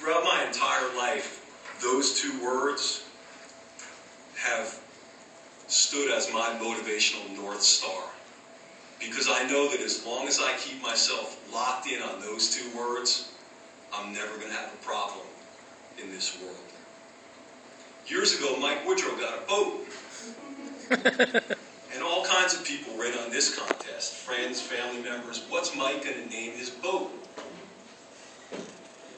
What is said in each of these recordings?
Throughout my entire life, those two words have stood as my motivational North Star. Because I know that as long as I keep myself locked in on those two words, I'm never going to have a problem in this world. Years ago, Mike Woodrow got a boat. And all kinds of people were in on this contest. Friends, family members. What's Mike going to name his boat?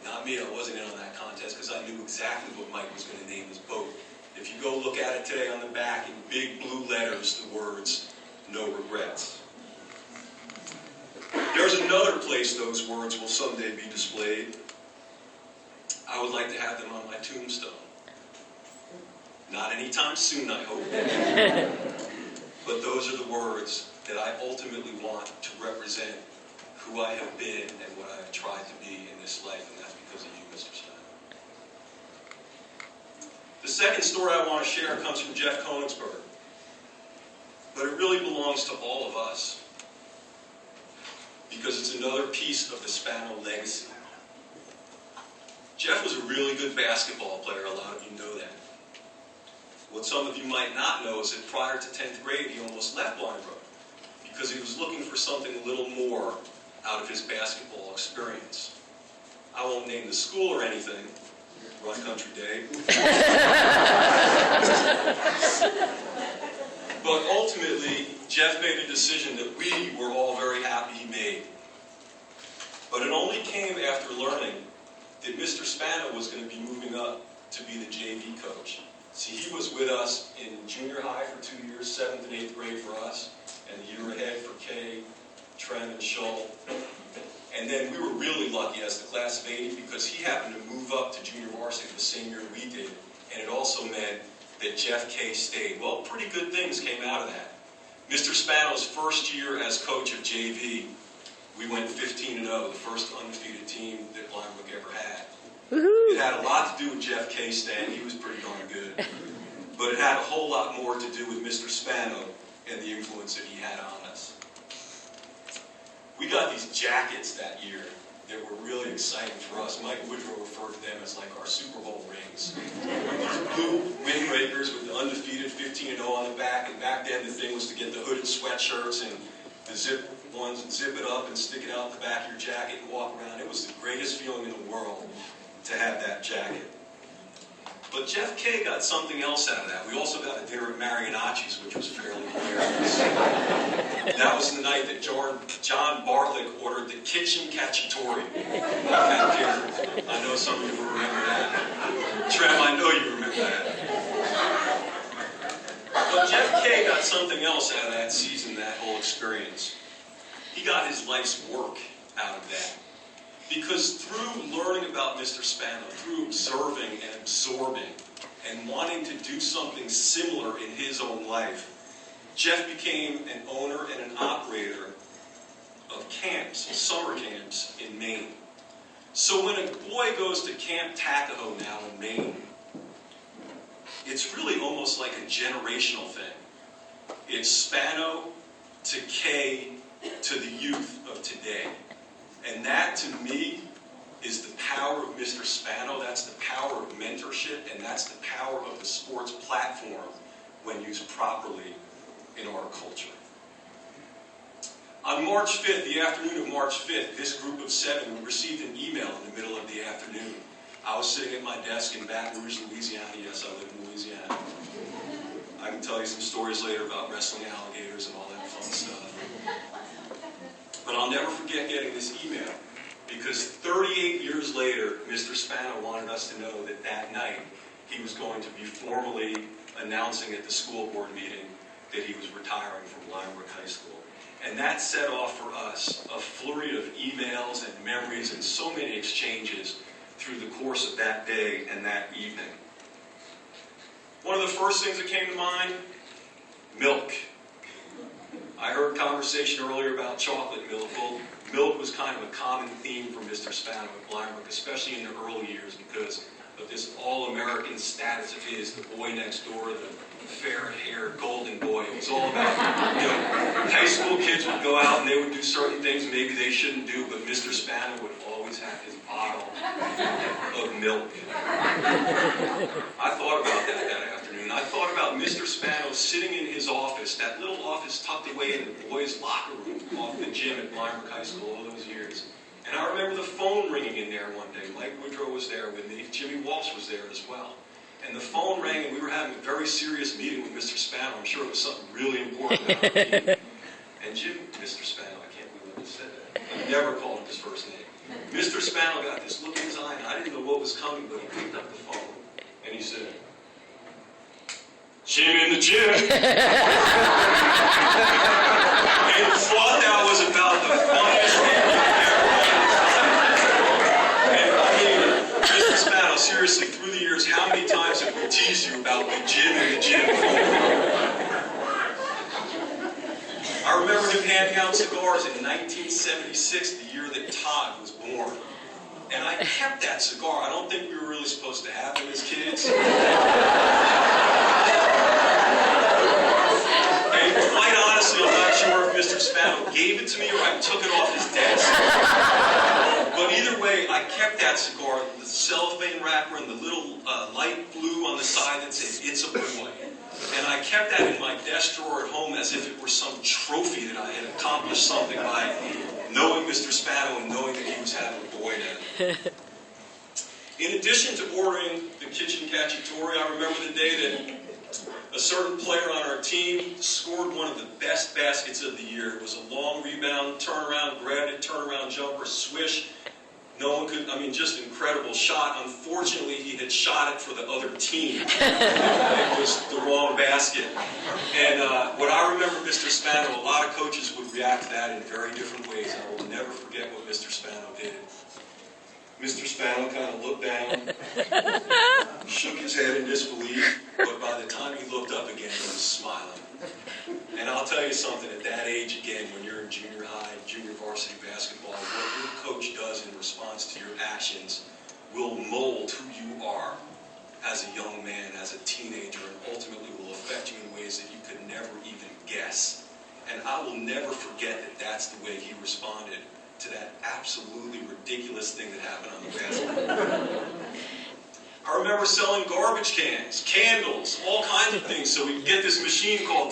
Not me, I wasn't in on that contest because I knew exactly what Mike was going to name his boat. If you go look at it today on the back, in big blue letters, the words, "No regrets." There's another place those words will someday be displayed. I would like to have them on my tombstone. Not anytime soon, I hope. But those are the words that I ultimately want to represent who I have been and what I have tried to be in this life, and that's because of you, Mr. Spano. The second story I want to share comes from Jeff Konigsberg, but it really belongs to all of us because it's another piece of the Spano legacy. Jeff was a really good basketball player, a lot of you know that. What some of you might not know is that prior to 10th grade, he almost left Bolingbroke because he was looking for something a little more out of his basketball experience. I won't name the school or anything, Run Country Day. But ultimately, Jeff made a decision that we were all very happy he made. But it only came after learning that Mr. Spano was going to be moving up to be the JV coach. See, he was with us in junior high for 2 years, 7th and 8th grade for us, and the year ahead for Kay, Trent, and Shull. And then we were really lucky as the class of 80 because he happened to move up to junior varsity the same year we did. And it also meant that Jeff Kay stayed. Well, pretty good things came out of that. Mr. Spano's first year as coach of JV, we went 15-0, the first undefeated team that Bolingbroke ever had. It had a lot to do with Jeff Kay staying. He was pretty darn good. But it had a whole lot more to do with Mr. Spano and the influence that he had on us. We got these jackets that year that were really exciting for us. Mike Woodrow referred to them as like our Super Bowl rings. These blue windbreakers with the undefeated 15-0 on the back, and back then the thing was to get the hooded sweatshirts and the zip ones and zip it up and stick it out the back of your jacket and walk around. It was the greatest feeling in the world to have that jacket. But Jeff Kay got something else out of that. We also got a dinner at Marianacci's, which was fairly hilarious. That was the night that John Bartlick ordered the kitchen cacciatore at dinner. I know some of you will remember that. Trem, I know you remember that. But Jeff Kay got something else out of that season, that whole experience. He got his life's work out of that. Because through learning about Mr. Spano, through observing and absorbing, and wanting to do something similar in his own life, Jeff became an owner and an operator of camps, summer camps in Maine. So when a boy goes to Camp Takaho now in Maine, it's really almost like a generational thing. It's Spano to Kay to the youth of today. And that, to me, is the power of Mr. Spano. That's the power of mentorship, and that's the power of the sports platform when used properly in our culture. On March 5th, the afternoon of March 5th, this group of 7, we received an email in the middle of the afternoon. I was sitting at my desk in Baton Rouge, Louisiana. Yes, I live in Louisiana. I can tell you some stories later about wrestling alligators and all that fun stuff. But I'll never forget getting this email, because 38 years later, Mr. Spano wanted us to know that that night he was going to be formally announcing at the school board meeting that he was retiring from Bolingbroke High School. And that set off for us a flurry of emails and memories and so many exchanges through the course of that day and that evening. One of the first things that came to mind, milk. I heard conversation earlier about chocolate milk. Well, milk was kind of a common theme for Mr. Spano at Bolingbroke, especially in the early years, because but this all-American status of his, the boy next door, the fair-haired golden boy. It was all about, high school kids would go out and they would do certain things maybe they shouldn't do, but Mr. Spano would always have his bottle of milk. I thought about that afternoon. I thought about Mr. Spano sitting in his office, that little office tucked away in the boys' locker room off the gym at Marx High School all those years. And I remember the phone ringing in there one day. Mike Woodrow was there with me. Jimmy Walsh was there as well. And the phone rang, and we were having a very serious meeting with Mr. Spano. I'm sure it was something really important about our team. And Mr. Spano, I can't believe I just said that. I never called him his first name. Mr. Spano got this look in his eye, and I didn't know what was coming, but he picked up the phone, and he said, "Jim in the gym." And thought that was about the funniest thing ever. And I mean, Mr. Spano, seriously, through the years, how many times have we teased you about the Jim in the gym? I remember him handing out cigars in 1976, the year that Todd was born. And I kept that cigar. I don't think we were really supposed to have them as kids. And quite honestly, I'm not sure if Mr. Spano gave it to me or I took it off his desk. But either way, I kept that cigar, the cellophane wrapper and the little light blue on the side that said, "It's a boy." And I kept that in my desk drawer at home as if it were some trophy that I had accomplished something by knowing Mr. Spano and knowing that he was having a boy then. In addition to ordering the kitchen cacciatore, I remember the day that a certain player on our team scored one of the best baskets of the year. It was a long rebound, turnaround, grabbed it, turnaround jumper, swish. No one could, just incredible shot. Unfortunately, he had shot it for the other team. It was the wrong basket. And what I remember Mr. Spano, a lot of coaches would react to that in very different ways. I will never forget what Mr. Spano did. Mr. Spano kind of looked down, shook his head in disbelief, but by the time he looked up again, he was smiling. And I'll tell you something, at that age, again, when you're in junior high, junior varsity basketball, what your coach does in response to your actions will mold who you are as a young man, as a teenager, and ultimately will affect you in ways that you could never even guess. And I will never forget that that's the way he responded to that absolutely ridiculous thing that happened on the basketball court. I remember selling garbage cans, candles, all kinds of things, so we could get this machine called